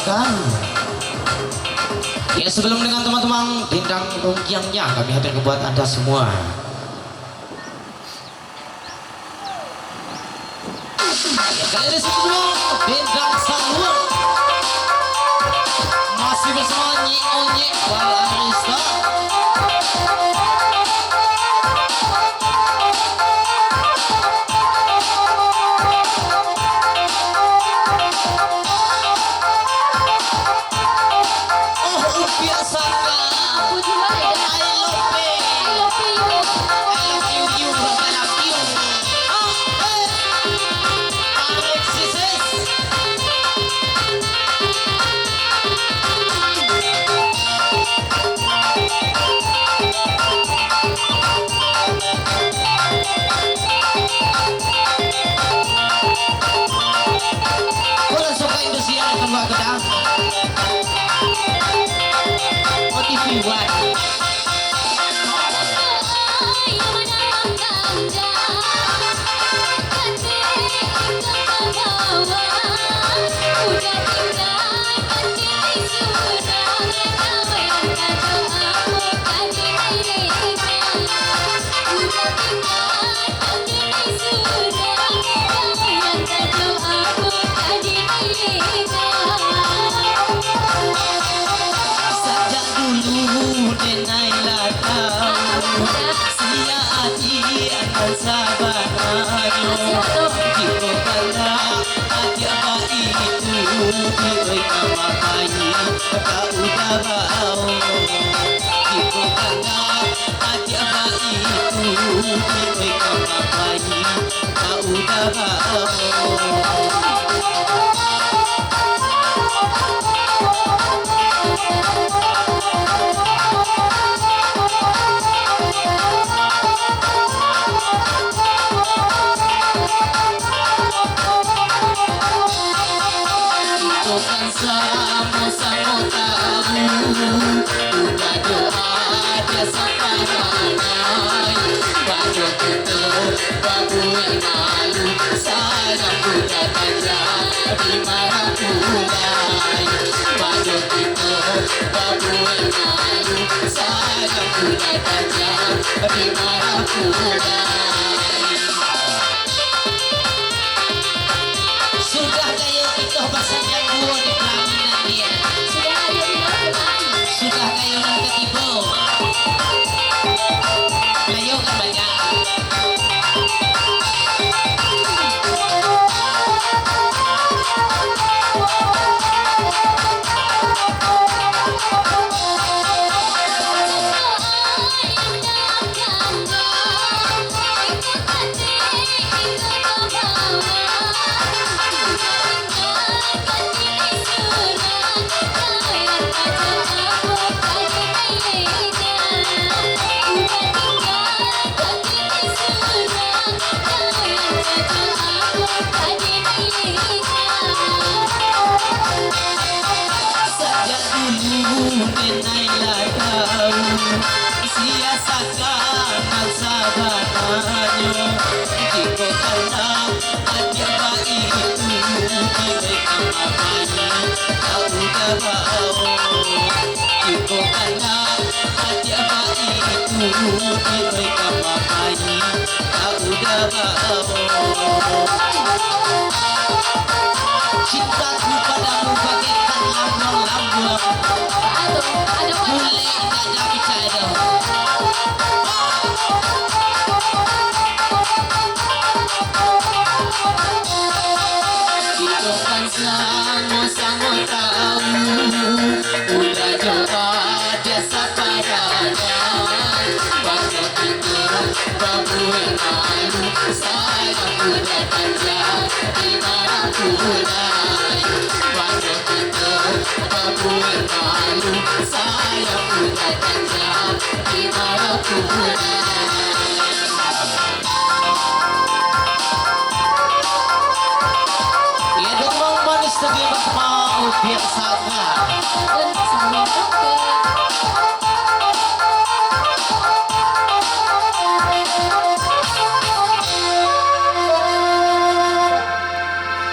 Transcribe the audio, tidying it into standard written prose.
rasakan. Ya sebelum dengan teman-teman bintang rungkiangnya kami hadirkan buat Anda semua. Ya kali ini sebelum bintang salur masih bersama Nyi Onye Walarista. Sudah kayak kita pasang yang dua di pelaminan dia. Sudah kayak orang ketipu. Ayo kan banyak. Cintaku padamu bagaikan lambang-lambang. Boleh tidak bicara. Kita kan sama-sama tahu udah coba dia sabaranya. Waktu itu babu yang malu saya udah kerja di mana pulai. Waktu itu babu yang malu saya udah kerja di mana pulai. Ya dong manis tapi mau biasa kan.